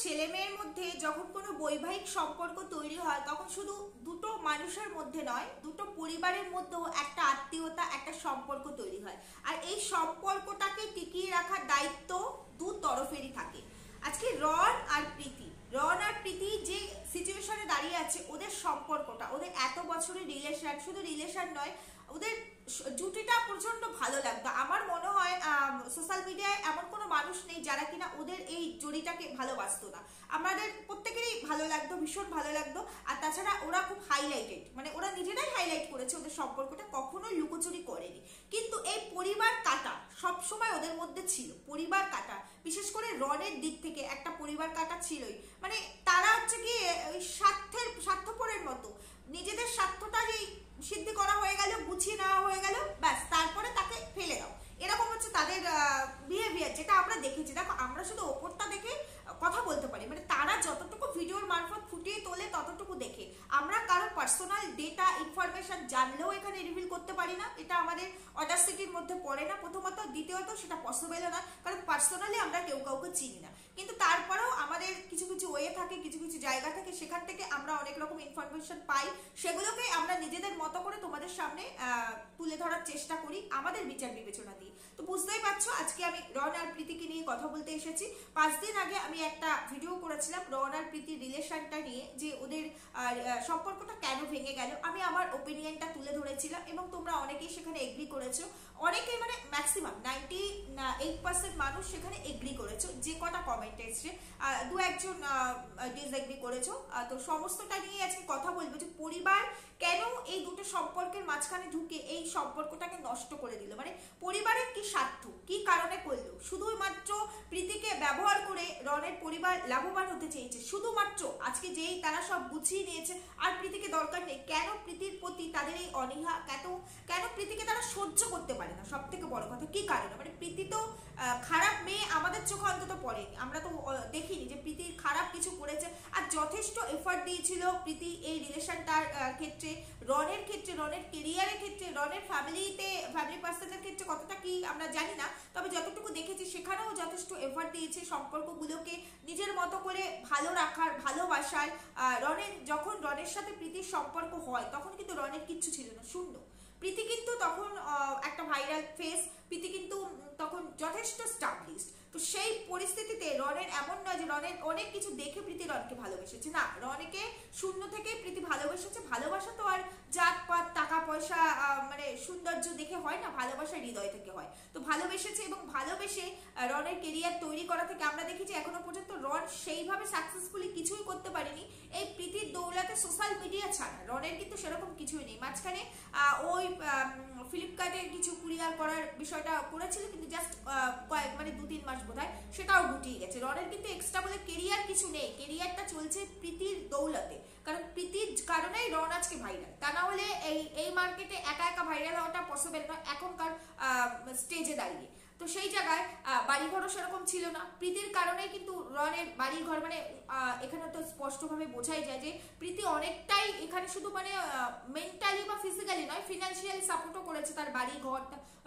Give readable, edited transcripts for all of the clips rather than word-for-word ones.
ছেলে মেয়ের মধ্যে যখন কোনো বৈবাহিক সম্পর্ক তৈরি হয় তখন শুধু দুটো মানুষের মধ্যে নয়, দুটো পরিবারের মধ্যেও একটা আত্মীয়তা, একটা সম্পর্ক তৈরি হয়। আর এই সম্পর্কটাকে টিকিয়ে রাখার দায়িত্ব দু তরফেরই থাকে। আজকে রন আর প্রীতি যে সিচুয়েশনে দাঁড়িয়ে আছে, ওদের সম্পর্কটা, ওদের এত বছরের রিলেশন, শুধু রিলেশন নয়, ওদের জুটিটা প্রচন্ড ভালো লাগতো। আমার মনে হয় সোশ্যাল মিডিয়ায় এমন কোনো মানুষ নেই যারা কিনা ওদের এই জুটিটাকে ভালোবাসতো না। আমাদের প্রত্যেকেরই ভালো লাগতো, ভীষণ ভালো লাগতো। আর তাছাড়া ওরা খুব হাইলাইটেড, মানে ওরা নিজেরাই হাইলাইট করেছে ওদের সম্পর্কটা, কখনোই লুকোচুরি করেনি। কিন্তু এই পরিবার কাটা সবসময় ওদের মধ্যে ছিল, পরিবার কাটা, বিশেষ করে রনের দিক থেকে একটা পরিবার কাটা ছিলই। মানে তারা হচ্ছে গিয়ে ওই স্বার্থপরের মতো, নিজেদের স্বার্থটাকেই সিদ্ধি করা হয়ে গেল, গুছিয়ে নেওয়া হয়ে গেল, ব্যাস তারপরে তাকে ফেলে দাও, এরকম হচ্ছে তাদের বিহেভিয়ার, যেটা আমরা দেখেছি। দেখো, আমরা শুধু ওপরটা দেখে কথা বলতে পারি, মানে তারা যতটুকু ভিডিওর মারফত ফুটিয়ে তোলে ততটুকু দেখে। আমরা কারো পার্সোনাল ডেটা ইনফরমেশন জানলেও এখানে রিভিল করতে পারি না, এটা আমাদের অডাসিটির মধ্যে পড়ে না প্রথমত, দ্বিতীয়ত সেটা পসিবলও না, কারণ পার্সোনালি আমরা কেউ কাউকে চিনি না। কিন্তু তারপরেও আমাদের কিছু কিছু ওয়ে থাকে, কিছু কিছু জায়গা থাকে, সেখান থেকে আমরা অনেক রকম ইনফরমেশন পাই, সেগুলোকে আমরা নিজেদের মতো করে তোমাদের সামনে তুলে ধরার চেষ্টা করি আমাদের বিচার বিবেচনা দিয়ে। তো বুঝতেই পারছো আজকে আমি রন আর প্রীতিকে নিয়ে কথা বলতে এসেছি। 5 দিন আগে আমি একটা ভিডিও করেছিলাম রন আর প্রীতির রিলেশনটা নিয়ে, যে ওদের সম্পর্কটা কেন ভেঙে গেল, আমি আমার ওপিনিয়নটা তুলে ধরেছিলাম এবং তোমরা অনেকেই সেখানে এগ্রি করেছো। অনেকেই, মানে ম্যাক্সিমাম 98% মানুষ সেখানে এগ্রি করেছো, যে কটা কমেন্ট এসছে, দু একজন ডিসএগ্রি করেছো। তো সমস্তটা নিয়ে আজকে কথা বলবো, যে পরিবার কেন এই দুটো সম্পর্কের মাঝখানে ঢুকে এই সম্পর্কটাকে নষ্ট করে দিল, মানে পরিবারের কি স্বার্থ, কি কারণে করলো, শুধুমাত্র প্রীতিকে ব্যবহার করে রনের পরিবার লাভবান হতে চেয়েছে, শুধুমাত্র আজকে যেই তারা সব গুছিয়ে নিয়েছে আর প্রীতিকে দরকার নেই, কেন প্রীতির প্রতি তাদের এই অনীহা, কেন প্রীতিকে তারা সহ্য করতে পারে না, সব থেকে বড় কথা কি কারণে। মানে প্রীতি তো খারাপ মেয়ে আমাদের চোখে অন্তত পড়েনি, আমরা তো দেখিনি যে প্রীতি খারাপ কিছু করেছে। আর যথেষ্ট এফর্ট দিয়েছিল প্রীতি এই রিলেশনটার ক্ষেত্রে, রনের ক্ষেত্রে, রনের কেরিয়ারের ক্ষেত্রে, রনের ফ্যামিলি পার্সনের ক্ষেত্রে কতটা কি আমরা জানি না, তবে যতটুকু দেখেছি সেখানেও যথেষ্ট এফর্ট দিয়েছে সম্পর্কগুলোকে নিজের মতো করে ভালো রাখার, ভালোবাসার। যখন রনের সাথে প্রীতির সম্পর্ক হয় তখন কিন্তু রনের কিচ্ছু ছিল না, শূন্য। প্রীতি কিন্তু তখন একটা ভাইরাল ফেস, প্রীতি কিন্তু তখন যথেষ্ট স্টাবলিশড। তো সেই পরিস্থিতিতে রনের এমন নয় যে রনের অনেক কিছু দেখে প্রীতি রনকে ভালোবেসেছে, না, রনকে শূন্য থেকে প্রীতি ভালোবেসেছে। ভালোবাসা তো আর জাতপাত, টাকা পয়সা, মানে সৌন্দর্য দেখে হয় না, ভালোবাসা হৃদয় থেকে হয়। তো ভালোবেসেছে এবং ভালোবেসে রনের কেরিয়ার তৈরি করা থেকে আমরা দেখেছি এখনো পর্যন্ত রন সেইভাবে সাকসেসফুলি কিছুই করতে পারেনি এই প্রীতির দৌলতে। সোশ্যাল মিডিয়া ছাড়া রনের কিন্তু সেরকম কিছুই নেই। মাঝখানে ওই ফ্লিপকার্টে কিছু কুরিয়ার করার বিষয়টা করেছিল, কিন্তু জাস্ট মানে 2-3 মাস বোধহয়, সেটাও গুটিয়ে গেছে। রনের কিন্তু এক্সট্রা বলে কেরিয়ার কিছু নেই, কেরিয়ারটা চলছে প্রীতির দৌলতে, কারণ প্রীতির কারণেই রন আজকে ভাইরাল। তা না হলে এই মার্কেটে একা একা ভাইরাল হওয়াটা পসিবল নয় এখনকার স্টেজে দাঁড়িয়ে। তো সেই জায়গায় বাড়িঘরও সেরকম ছিল না, প্রীতির কারণেই কিন্তু রনের বাড়িঘর, মানে এখানে তো স্পষ্টভাবে বোঝাই যায় যে প্রীতি অনেকটাই এখানে শুধু মানে মেন্টালি বা ফিজিক্যালি নয়, ফিনান্সিয়ালি সাপোর্টও করেছে তার বাড়ি ঘর,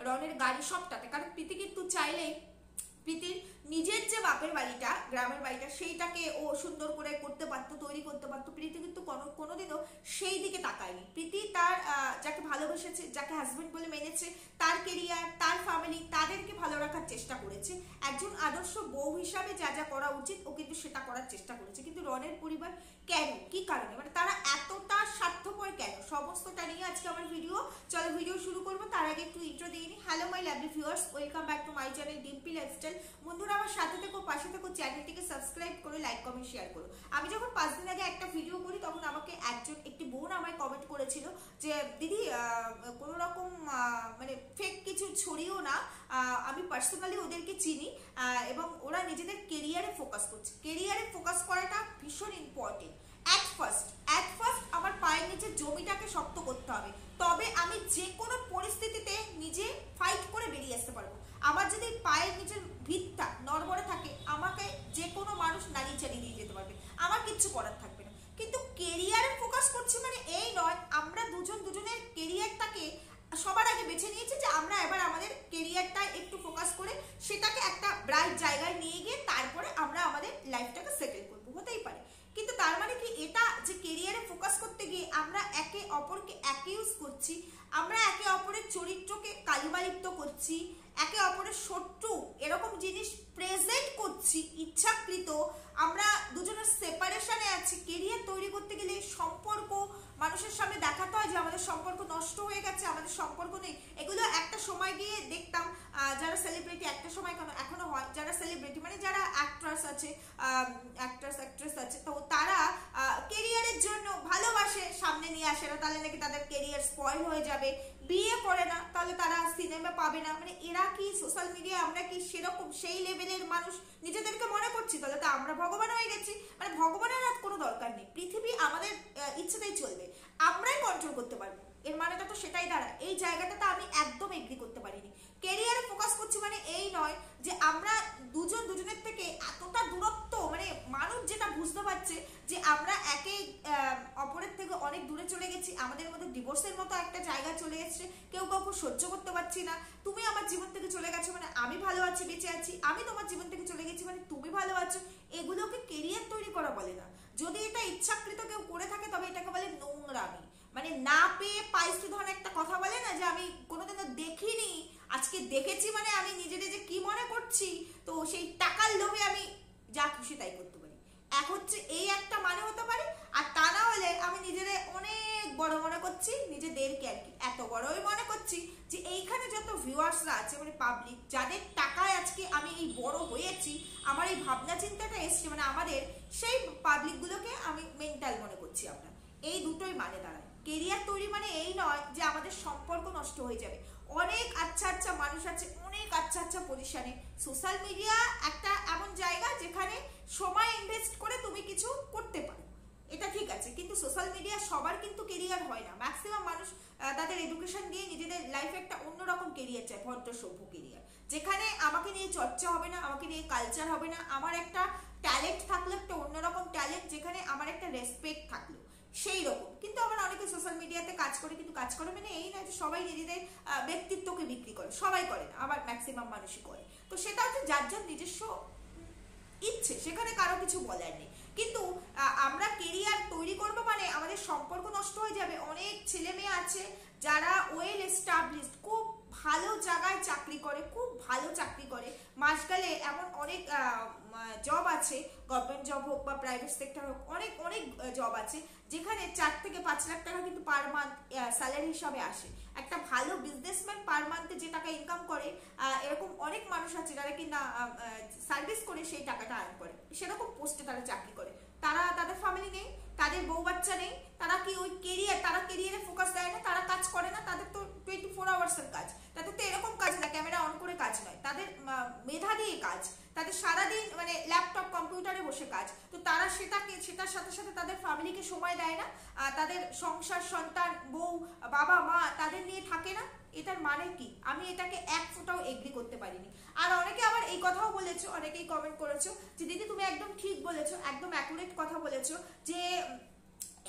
রনের গাড়ি, সবটাতে। কারণ প্রীতি কিন্তু চাইলেই প্রীতির নিজের যে বাপের বাড়িটা, গ্রামের বাড়িটা, সেইটাকে ও সুন্দর করে করতে পারতো, তৈরি করতে পারতো। প্রীতি কিন্তু কোনোদিনও সেই দিকে তাকায়নি। প্রীতি তার যাকে ভালোবেসেছে, যাকে হাজবেন্ড বলে মেনেছে, তার কেরিয়ার, তার ফ্যামিলি, তাদেরকে ভালো রাখার চেষ্টা করেছে। একজন আদর্শ বউ হিসাবে যা যা করা উচিত ও কিন্তু সেটা করার চেষ্টা করেছে। কিন্তু রনের পরিবার কেন, কি কারণে, মানে তারা এতটা স্বার্থপর কেন, সমস্তটা নিয়ে আজকে আমার ভিডিও। চলো ভিডিও শুরু করবো, তার আগে একটু ইন্ট্রো দিয়ে নিই। Hello my lovely viewers, welcome back to my channel Dimpy lifestyle. বন্ধুরা আমার সাথে থেকো, পাশে থেকো, চ্যানেলটিকে সাবস্ক্রাইব করে লাইক কমেন্ট শেয়ার করো। আমি যখন 5 দিন আগে একটা ভিডিও করি তখন আমাকে একটি বোন আমায় কমেন্ট করেছিল যে দিদি কোনো রকম মানে ফেক কিছু ছড়িও না, আমি পার্সোনালি ওদেরকে চিনি এবং ওরা নিজেদের কেরিয়ারে ফোকাস করছে। কেরিয়ারে ফোকাস করাটা ভীষণ ইম্পর্টেন্ট। অ্যাট ফার্স্ট আমার পায়ের নিচে জমিটাকে শক্ত করতে হবে, তবে আমি যে কোনো পরিস্থিতিতে নিজে ফাইট করে বেরিয়ে আসতে পারবো। আমার যদি পায়ের নিচের ভিতটা নড়বড়ে থাকে, আমাকে যে কোনো মানুষ নাড়িয়ে চালিয়ে দিয়ে যেতে পারবে, আমার কিচ্ছু করার থাকবে না। কিন্তু কেরিয়ারে ফোকাস করছি মানে এই নয় আমরা দুজনের কেরিয়ারটাকে সবার আগে বেছে নিয়েছি যে আমরা এবার আমাদের কেরিয়ারটা একটু ফোকাস করে সেটাকে একটা ব্রাইট জায়গায় নিয়ে গিয়ে তারপরে আমরা আমাদের লাইফটাকে সেটেল চরিত্রকে কালিমালিপ্ত করছি, একে অপরের শত্রু এরকম জিনিস প্রেজেন্ট করছি ইচ্ছাকৃত, আমরা দুজনের সেপারেশনে আছি। কেরিয়ার তৈরি করতে গেলে সম্পর্ক মানুষের সামনে দেখাতে হয় যে আমাদের সম্পর্ক নষ্ট হয়ে গেছে, আমাদের সম্পর্ক নেই। এগুলো একটা সময় গিয়ে দেখতাম যারা সেলিব্রিটি, একটা সময় কেন এখনো হয়, যারা সেলিব্রিটি মানে যারা অ্যাক্ট্রেস আছে, অ্যাক্ট্রেস আছে, তো তারা কেরিয়ারের জন্য ভালোবাসে সামনে নিয়ে আসে না, তাহলে নাকি তাদের কেরিয়ার স্পয়েল হয়ে যাবে। বিয়ে করে না তাহলে তারা সিনেমা পাবে না। মানে এরা কি সোশ্যাল মিডিয়া, আমরা কি সেরকম সেই লেভেলের মানুষ নিজেদেরকে মনে করছি? তাহলে তো আমরা ভগবান হয়ে গেছি। মানে ভগবানের আর কোনো দরকার নেই, পৃথিবী আমাদের ইচ্ছেতেই চলবে, আমরাই কন্ট্রোল করতে পারবো। এর মানেটা তো সেটাই দাঁড়ায়। এই জায়গাটাতে আমি একদম এগ্রি করতে পারিনি। কেরিয়ারে ফোকাস করছি মানে এই নয় যে আমরা দুজন দুজনের থেকে এতটা দূরত্ব, মানে মানুষ যেটা বুঝতে পারছে যে আমরা একে অপরের থেকে অনেক দূরে চলে গেছি, আমাদের মধ্যে ডিভোর্সের মতো একটা জায়গা চলে এসছে, কেউ কাউকে সহ্য করতে পারছি না। তুমি আমার জীবন থেকে চলে গেছো মানে আমি ভালো আছি, বেঁচে আছি, আমি তোমার জীবন থেকে চলে গেছি মানে তুমি ভালো আছো। এগুলোকে কেরিয়ার তৈরি করা বলে না। যদি এটা ইচ্ছাকৃত কেউ করে থাকে তবে এটাকে বলে নোংরামি। মানে না পেয়ে পাইছি ধরনের একটা কথা বলে না, যে আমি কোনোদিনও দেখিনি, আজকে দেখেছি মানে আমি নিজেদের যে কি মনে করছি, তো সেই টাকার লোভে আমি যা খুশি তাই করতে পারি। এক হচ্ছে এই একটা মানে হতে পারে, আর তা না হলে আমি নিজেদের অনেক বড় মনে করছি, নিজেদেরকে আর কি এত বড়ই মনে করছি যে এইখানে যত ভিউয়ার্সরা আছে মানে পাবলিক, যাদের টাকায় আজকে আমি এই বড় হয়েছি, আমার এই ভাবনা চিন্তাটা এসছে, মানে আমাদের সেই পাবলিকগুলোকে আমি মেন্টাল মনে করছি। আমরা এই দুটোই মানে দাঁড়ায়। কেরিয়ার তৈরি মানে এই নয় যে আমাদের সম্পর্ক নষ্ট হয়ে যাবে। অনেক আচ্ছা আচ্ছা মানুষ আছে, অনেক আচ্ছা আচ্ছা পজিশনে। সোশ্যাল মিডিয়া একটা এমন জায়গা যেখানে সময় ইনভেস্ট করে তুমি কিছু করতে পারো, এটা ঠিক আছে, কিন্তু সোশ্যাল মিডিয়া সবার কিন্তু কেরিয়ার হয় না। ম্যাক্সিমাম মানুষ তাদের এডুকেশন দিয়ে নিজেদের লাইফে একটা অন্যরকম কেরিয়ার চায়, ভদ্র সভ্য কেরিয়ার, যেখানে আমাকে নিয়ে চর্চা হবে না, আমাকে নিয়ে কালচার হবে না, আমার একটা ট্যালেন্ট থাকলো, একটা অন্যরকম ট্যালেন্ট, যেখানে আমার একটা রেসপেক্ট থাকলো সেই রকম। কিন্তু আবার অনেকে সোশ্যাল মিডিয়াতে কাজ করে, কিন্তু কাজ করে মানে এই না যে সবাই নিজেদের ব্যক্তিত্বকে বিক্রি করে, সবাই করে না, আবার ম্যাক্সিমাম মানুষই করে। তো সেটা হচ্ছে যার যার নিজস্ব ইচ্ছে, সেখানে কারো কিছু বলার নেই। কিন্তু আমরা কেরিয়ার তৈরি করবো মানে আমাদের সম্পর্ক নষ্ট হয়ে যাবে। অনেক ছেলে মেয়ে আছে যারা ওয়েল এস্টাবলিশড, খুব ভালো জায়গায় চাকরি করে, খুব ভালো চাকরি করে, মাস গেলে এমন অনেক জব আছে, গভর্নমেন্ট জব হোক বা প্রাইভেট সেক্টর হোক, অনেক অনেক জব আছে যেখানে 4 থেকে 5 লাখ টাকা কিন্তু পার মান্থ স্যালারি হিসাবে আসে। একটা ভালো বিজনেসম্যান পার মান্থে যে টাকা ইনকাম করে, এরকম অনেক মানুষ আছে যারা কি না সার্ভিস করে সেই টাকাটা আর্ন করে, সেরকম পোস্টে তারা চাকরি করে। তারা, তাদের ফ্যামিলি নেই, তাদের বউ বাচ্চা নেই, তারা কি ওই কেরিয়ার, তারা কেরিয়ারে ফোকাস দেয় না, তারা কাজ করে না, তাদের তো 24 আওয়ার্সের কাজ, তাদের তো এরকম কাজ না ক্যামেরা অন করে কাজ নয়, তাদের মেধা দিয়ে কাজ, তাদের সারাদিন মানে ল্যাপটপ কম্পিউটারে বসে কাজ। তো তারা সেটার সাথে সাথে তাদের ফ্যামিলিকে সময় দেয় না, তাদের সংসার, সন্তান, বউ, বাবা মা তাদের নিয়ে থাকে না। এটার মানে কি? আমি এটাকে এক ফোঁটাও এগ্রি করতে পারিনি। আর অনেকে আবার এই কথাও বলেছো, অনেকেই কমেন্ট করেছো যে দিদি তুমি একদম ঠিক বলেছো, একদম অ্যাকুরেট কথা বলেছো, যে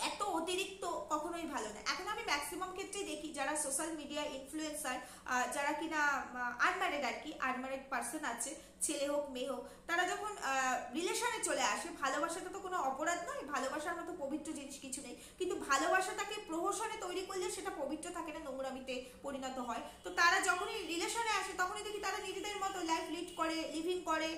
এত অতিরিক্ত কখনোই ভালো না। এখন আমি ম্যাক্সিমাম ক্ষেত্রেই দেখি যারা সোশ্যাল মিডিয়া ইনফ্লুয়েন্সার, যারা কিনা আনম্যারিড আর কি, আনম্যারিড পার্সন আছে, ছেলে হোক মেয়ে হোক, তারা যখন রিলেশনে চলে আসে, ভালোবাসাটা তো কোনো অপরাধ নয়, ভালোবাসার মতো পবিত্র জিনিস কিছু নেই, কিন্তু ভালোবাসাটাকে প্রহসনে তৈরি করলে সেটা পবিত্র থাকে না, নোংরামিতে পরিণত হয়। তো তারা যখনই রিলেশনে আসে তখনই দেখি তারা নিজেদের মতো লাইফ লিড করে, লিভিং করে,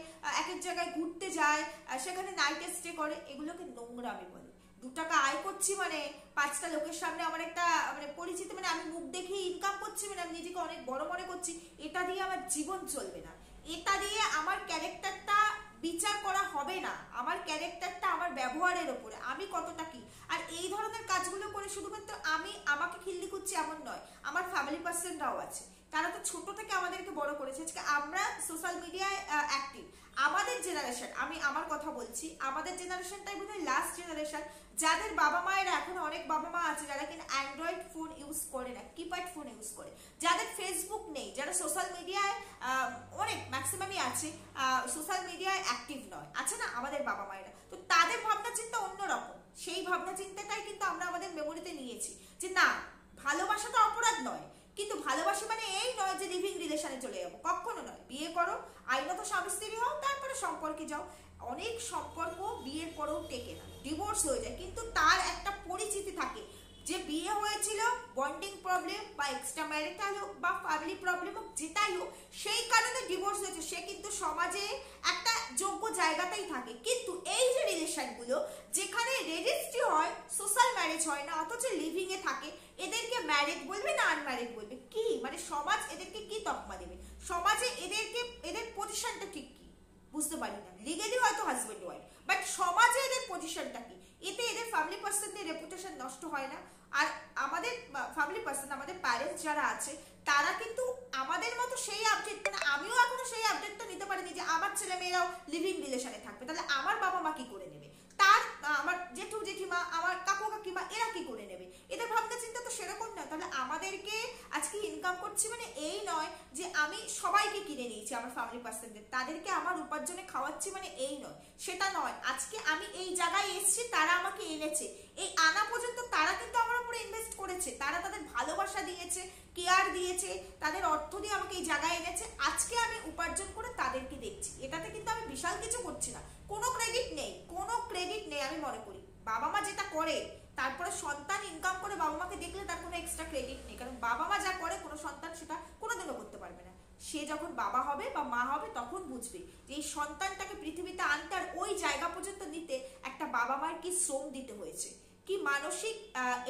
এক এক জায়গায় ঘুরতে যায়, সেখানে নাইট স্টে করে, এগুলোকে নোংরামি বলে। 2 টাকা আয় করছি মানে 5টা লোকের সামনে আমার একটা মানে পরিচিতি, মানে আমি মুখ দেখে ইনকাম করছি, মানে আমি নিজেকে অনেক বড় মনে করছি, এটা দিয়ে আমার জীবন চলবে না, এটা দিয়ে আমার ক্যারেক্টারটা বিচার করা হবে না, আমার ক্যারেক্টারটা আমার ব্যবহারের ওপরে, আমি কতটা কি। আর এই ধরনের কাজগুলো করে শুধুমাত্র আমি আমাকে খিল্লি করছি এমন নয়, আমার ফ্যামিলি পার্সনরাও আছে, তারা তো ছোট থেকে আমাদেরকে বড় করেছে। আজকে আমরা সোশ্যাল মিডিয়ায় অ্যাক্টিভ, আমাদের জেনারেশন, আমি আমার কথা বলছি, আমাদের জেনারেশনটাই বোধহয় লাস্ট জেনারেশন যাদের বাবা মায়েরা, এখন অনেক বাবা মা আছে যারা কিনা অ্যান্ড্রয়েড ফোন ইউজ করে না, কিপ্যাড ফোন ইউজ করে, যাদের ফেসবুক নেই, যারা সোশ্যাল মিডিয়ায় অনেক ম্যাক্সিমামই আছে সোশ্যাল মিডিয়ায় অ্যাক্টিভ নয়, আছে না আমাদের বাবা মায়েরা, তো তাদের ভাবনা চিন্তা অন্যরকম। সেই ভাবনা চিন্তাটাই কিন্তু আমরা আমাদের মেমোরিতে নিয়েছি যে না, ভালোবাসাটা অপরাধ নয়, কিন্তু ভালোবাসা মানে এই নয় যে লিভিং রিলেশনে চলে যাবো, কখনো নয়। বিয়ে করো, আইনত স্বামী স্ত্রী হও, তারপরে সম্পর্কে যাও। অনেক সম্পর্ক বিয়ের পরেও টেকে না, ডিভোর্স হয়ে যায়, কিন্তু তার একটা পরিচিতি থাকে যে বিয়ে হয়েছিল বন্ডিং প্রবলেম বা এক্সট্রা ম্যারিটাল হোক বা ফ্যামিলি প্রবলেম হোক, যেটাই হোক, সেই কারণে ডিভোর্স হয়েছে, সে কিন্তু সমাজে একটা যোগ্য জায়গাতেই থাকে। কিন্তু এই যে রিলেশনগুলো যেখানে রেজিস্ট্রি হয়, সোশ্যাল ম্যারেজ হয় না, অথচ লিভিং এ থাকে, এদেরকে ম্যারিড বলবে না আনম্যারিড বলবে? কি মানে সমাজ এদেরকে কি তকমা দেবে? সমাজে এদের পজিশনটা ঠিক কি বুঝতে পারি না। লিগেলি হয়তো হাজবেন্ড ওয়াইফ, বাট সমাজে এদের পজিশনটা কি? এতে এদের ফ্যামিলি পার্সনদের রেপুটেশন নষ্ট হয় না? আর আমাদের ফ্যামিলি পার্সন, আমাদের প্যারেন্টস যারা আছে, তারা কিন্তু আমাদের মতো সেই আপডেট, মানে আমিও এখনো সেই আপডেটটা নিতে পারিনি যে আমার ছেলে মেয়েরাও লিভিং রিলেশনে থাকবে। তাহলে আমার বাবা মা কি করে নেবে? তার আমার জেঠু জেঠিমা, আমার কাকু কাকিমা, এরা কি করে নেবে? এদের ভাবনা চিন্তা তো সেরকম নয়। তাহলে আমাদেরকে আজকে ইনকাম করছি মানে এই নয় যে আমি সবাইকে কিনে নিয়েছি আমার ফ্যামিলি পার্সনদের, তাদেরকে আমার উপার্জনে খাওয়াচ্ছি মানে এই নয়, সেটা নয়। আজকে আমি এই জায়গায় এসেছি, তারা আমাকে এনেছে, এই আনা পর্যন্ত তারা কিন্তু আমার উপরে ইনভেস্ট করেছে, তারা তাদের ভালোবাসা দিয়েছে, কেয়ার দিয়েছে, তাদের অর্থ দিয়ে আমাকে এই জায়গায় এনেছে। আজকে আমি উপার্জন করে তাদেরকে দেখছি, এটাতে কিন্তু আমি বিশাল কিছু করছি না, কোনো ক্রেডিট নেই, কোনো ক্রেডিট নেই। আমি মনে করি বাবা মা যেটা করে, তারপরে সন্তান ইনকাম করে বাবা মাকে দেখলে তার কোনো এক্সট্রা ক্রেডিট নেই, কারণ বাবা মা যা করে কোনো সন্তান সেটা কোনোদিনও করতে পারবে না। সে যখন বাবা হবে বা মা হবে তখন বুঝবে যে এই সন্তানটাকে পৃথিবীতে আনতে আর ওই জায়গা পর্যন্ত নিতে একটা বাবা মায়ের কি শ্রম দিতে হয়েছে, কি মানসিক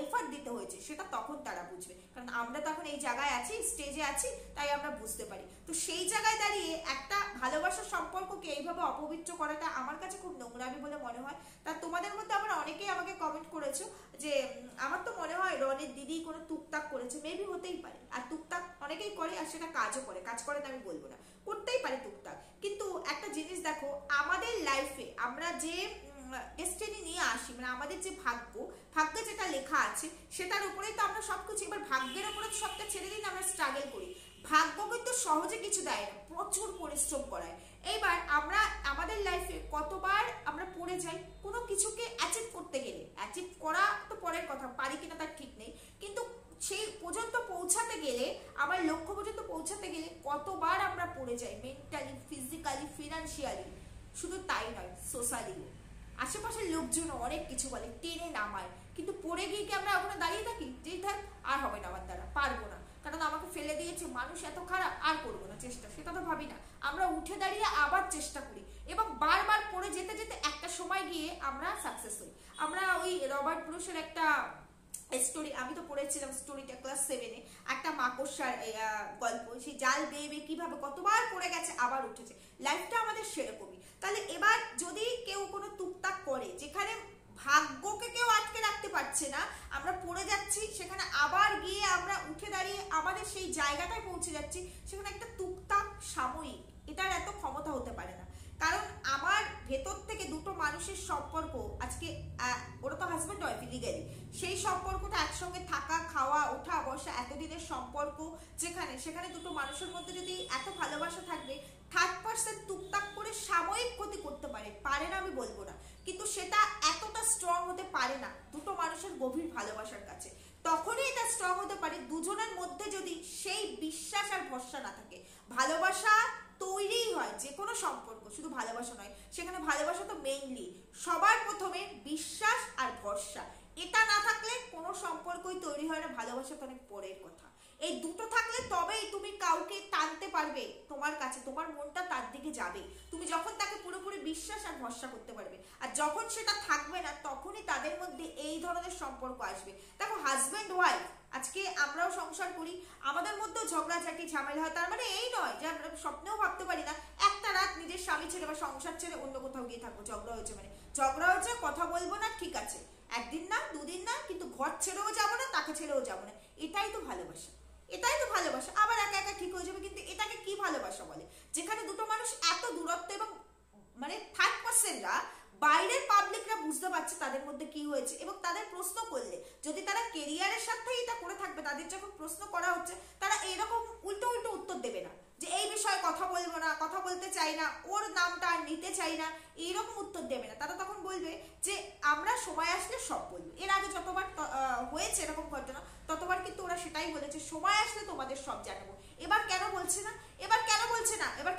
এফর্ট দিতে হয়েছে, সেটা তখন তারা বুঝবে। কারণ আমরা তখন এই জায়গায় আছি, স্টেজে আছি, তাই আমরা বুঝতে পারি। তো সেই জায়গায় দাঁড়িয়ে একটা ভালোবাসার সম্পর্ককে এইভাবে অপবিত্র করাটা আমার কাছে খুব নোংরামি বলে মনে হয়। তা তোমাদের মধ্যে আমরা অনেকেই আমাকে কমেন্ট করেছো যে আমার তো মনে হয় রনের দিদি কোনো টুকটাক করেছে, মেবি হতেই পারে। আর টুকটাক অনেকেই করে, আর সেটা কাজও করে, কাজ করে না আমি বলবো না, করতেই পারে টুকটাক। কিন্তু একটা জিনিস দেখো, আমাদের লাইফে আমরা যে ডেস্টিনি নিয়ে আসি, মানে আমাদের যে ভাগ্যে যেটা লেখা আছে সেটার উপরেই তো আমরা সবকিছু। এবার ভাগ্যের উপরে সবটা ছেড়ে দিন, আমরা স্ট্রাগল করি। ভাগ্য কিন্তু সহজে কিছু দেয় না, প্রচুর পরিশ্রম করায়। এইবার আমরা আমাদের লাইফে কতবার আমরা পড়ে যাই কোনো কিছুকে অ্যাচিভ করতে গেলে। অ্যাচিভ করা তো পরের কথা, পারি কিনা তার ঠিক নেই, কিন্তু সেই পর্যন্ত পৌঁছাতে গেলে, আমার লক্ষ্য পর্যন্ত পৌঁছাতে গেলে কতবার আমরা পড়ে যাই, মেন্টালি, ফিজিক্যালি, ফিনান্সিয়ালি। শুধু তাই নয়, সোশ্যালিও। আশেপাশের লোকজন অনেক কিছু বলে, টেনে নামায়, কিন্তু পড়ে গিয়ে কি আমরা ওখানে দাঁড়িয়ে থাকি যে থাক আর হবে না, আমার দ্বারা পারবো না, কারণ আমাকে ফেলে দিয়েছে মানুষ এত খারাপ, আর করবো না চেষ্টা, সেটা তো ভাবি না। আমরা উঠে দাঁড়িয়ে আবার চেষ্টা করি, এবং বারবার পড়ে যেতে যেতে একটা সময় গিয়ে আমরা সাকসেস হই। আমরা ওই রবার্ট ব্রুশের একটা স্টোরি, আমি তো পড়েছিলাম স্টোরিটা ক্লাস 7-এ, একটা মাকড়সার গল্প, সেই জাল বেয়ে কিভাবে কতবার পড়ে গেছে আবার উঠেছে। লাইফটা আমাদের সেরকমই। তাহলে এবার যদি কেউ কোনো টুকটাক করে, যেখানে ভাগ্যকে কেউ আটকে রাখতে পারছে না, আমরা পড়ে যাচ্ছি, সেখানে আবার গিয়ে আমরা উঠে দাঁড়িয়ে আমাদের সেই জায়গাটায় পৌঁছে যাচ্ছি, সেখানে একটা টুকটাক সাময়িক, এটার এত ক্ষমতা হতে পারে না। কারণ আমার ভেতর থেকে দুটো মানুষের সম্পর্ক, আজকে ওরা তো হাজব্যান্ড ওয়াইফ লিগ্যালি, সেই সম্পর্কটা একসঙ্গে থাকা, খাওয়া, ওঠা বসা, এতদিনের সম্পর্ক, সেখানে দুটো মানুষের মধ্যে যদি এত ভালোবাসা থাকবে, থার্ড পার্সন টুকটাক করে সাময়িক ক্ষতি করতে পারে না আমি বলবো না, কিন্তু সেটা এতটা স্ট্রং হতে পারে না দুটো মানুষের গভীর ভালোবাসার কাছে। তখনই এটা স্ট্রং হতে পারে দুজনের মধ্যে যদি সেই বিশ্বাস আর ভরসা না থাকে। ভালোবাসা তৈরিই হয় যে কোনো সম্পর্ক, শুধু ভালোবাসা নয়, সেখানে ভালোবাসা তো মেইনলি সবার প্রথমে বিশ্বাস আর ভরসা। এটা না থাকলে কোনো সম্পর্কই তৈরি হয় না, ভালোবাসা তো অনেক পরের কথা। এই দুটো থাকলে তবেই তুমি কাউকে টানতে পারবে তোমার কাছে, তোমার মনটা তার দিকে যাবে, তুমি যখন তাকে পুরোপুরি বিশ্বাস আর ভরসা করতে পারবে। আর যখন সেটা থাকবে না, তখনই তাদের মধ্যে এই ধরনের সম্পর্ক আসবে। দেখো হাজব্যান্ড ওয়াইফ, আজকে আমরাও সংসার করি, আমাদের মধ্যেও ঝগড়াঝাটি ঝামেলা হয়, তার মানে এই নয় যে আমরা স্বপ্নেও ভাবতে পারি না একটা রাত নিজের স্বামী ছেড়ে বা সংসার ছেড়ে অন্য কোথাও গিয়ে থাকবো। ঝগড়া হয়েছে মানে ঝগড়া হয়েছে, কথা বলবো না, ঠিক আছে, একদিন না দুদিন না, কিন্তু ঘর ছেড়েও যাবো না, তাকে ছেড়েও যাবো না। এটাই তো ভালোবাসা, এটাই তো ভালোবাসা। আবার একা একা ঠিক হয়ে যাবে, কিন্তু এটাকে কি ভালোবাসা বলে? যেখানে দুটো মানুষ এত দূরত্ব, এবং মানে থার্ড পার্সনরা, বাইরের পাবলিকরা বুঝতে পারছে তাদের মধ্যে কি হয়েছে, এবং তাদের প্রশ্ন করলে যদি তারা কেরিয়ারের সাথে এটা করে থাকবে, তাদের যখন প্রশ্ন করা হচ্ছে তারা এরকম উল্টো উল্টো উত্তর দেবে না যে এই বিষয়ে কথা বলবো না, কথা বলতে চাই না, ওর নামটা আর নিতে চাই না, এইরকম উত্তর দেবে না। তারা তখন বলবে যে আমরা সময় আসলে সব বলবো। এর আগে যতবার হয়েছে এরকম ঘটনা, ততবার কিন্তু ওরা সেটাই বলেছে, সময় আসলে তোমাদের সব জানাবো। এবার কেন বলছে না? এবার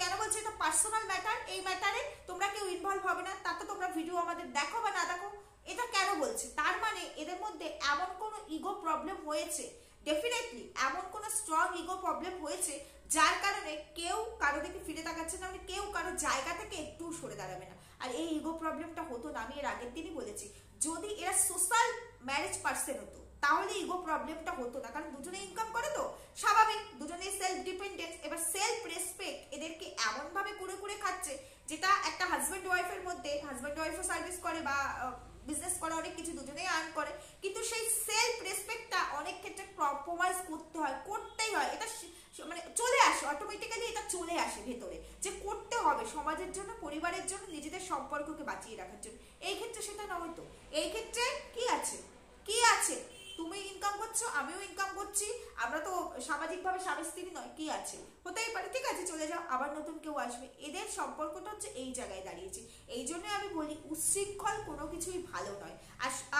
কেন বলছে এটা পার্সোনাল ম্যাটার, এই ম্যাটারে তোমরা কেউ ইনভলভ হবে না, তাতে তোমরা ভিডিও আমাদের দেখো বা না দেখো, এটা কেন বলছে? তার মানে এদের মধ্যে এমন কোনো ইগো প্রবলেম হয়েছে, ডেফিনেটলি এমন কোনো স্ট্রং ইগো প্রবলেম হয়েছে যার কারণে কেউ কারো দিকে ফিরে তাকাচ্ছে না, মানে কেউ কারো জায়গা থেকে একটু সরে দাঁড়াবে না। আর এই ইগো প্রবলেমটা হতো না, আমি এর আগের দিনই বলেছি, যদি এরা সোশ্যাল ম্যারেজ পার্সন হতো তাহলে ইগো প্রবলেমটা হতো না, কারণ দুজনে ইনকাম করে তো স্বাভাবিক, দুজনে সেলফ ডিপেন্ডেন্স। এবার সেলফ রেসপেক্ট এদেরকে এমন ভাবে করে করে খাচ্ছে, যেটা একটা হাজব্যান্ড ওয়াইফের মধ্যে, হাজব্যান্ড ওয়াইফও সার্ভিস করে বা বিজনেস করে, অনেক কিছু দুজনেই আর্ন করে, কিন্তু সেই সেলফ রেসপেক্টটা অনেক ক্ষেত্রে কম্প্রোমাইজ করতে হয়, করতেই হয়। এটা মানে চলে আসে অটোমেটিক্যালি, এটা চলে আসে ভেতরে যে করতে হবে সমাজের জন্য, পরিবারের জন্য, নিজেদের সম্পর্ককে বাঁচিয়ে রাখার জন্য। এই ক্ষেত্রে সেটা নয় তো, এই ক্ষেত্রে কি আছে, কি আছে, তুমি ইনকাম করছো আমিও ইনকাম করছি, আমরা তো সামাজিকভাবে স্বামী স্ত্রী নয়, কি আছে, হতেই পারে, ঠিক আছে চলে যাও, আবার নতুন কেউ আসবে। এদের সম্পর্কটা হচ্ছে এই জায়গায় দাঁড়িয়েছে। এই জন্য আমি বলি উচ্ছৃঙ্খল কোনো কিছুই ভালো নয়।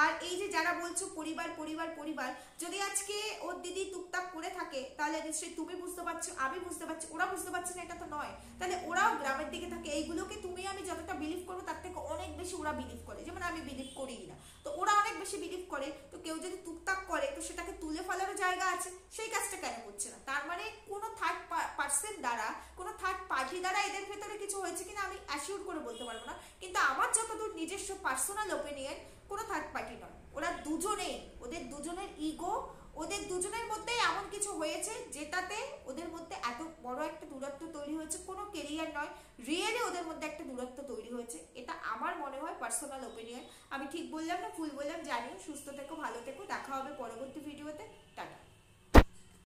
আর এই যে যারা বলছো পরিবার পরিবার পরিবার, যদি আজকে ওর দিদি টুকটাক করে থাকে তাহলে নিশ্চয়ই তুমি বুঝতে পারছো, আমি বুঝতে পারছি, ওরা বুঝতে পারছে না, এটা তো নয়। তাহলে ওরাও গ্রামের দিকে থাকে, এইগুলোকে তুমি আমি যতটা বিলিভ করবো তার থেকে অনেক বেশি ওরা বিলিভ করে, যেমন আমি বিলিভ করি না, তো ওরা অনেক বেশি বিলিভ করে। তো কেউ যদি টুকটাক করে তো সেটাকে তুলে ফেলারও জায়গা আছে, সেই কাজটা কেন করছে না? তার মানে কোনো থার্ড পার্সন দ্বারা, কোনো থার্ড পার্টি দ্বারা এদের ভেতরে কিছু হয়েছে কিনা আমি অ্যাসিওর করে বলতে পারবো না, কিন্তু আমার যতদূর নিজস্ব পার্সোনাল ওপিনিয়ন, কোনো থার্ড পার্টি নয়, ওরা দুজনেই, ওদের দুজনের ইগো, ওদের দুজনের মধ্যে এমন কিছু হয়েছে যেটাতে ওদের মধ্যে এত বড় একটা দূরত্ব তৈরি হয়েছে, কোনো কেরিয়ার নয়, রিয়েলি ওদের মধ্যে একটা দূরত্ব তৈরি হয়েছে। এটা আমার মনে হয় পার্সোনাল ওপিনিয়ন। আমি ঠিক বললাম না ভুল বললাম জানিও। সুস্থ থেকো, ভালো থেকো, দেখা হবে পরবর্তী ভিডিওতে, টাটা।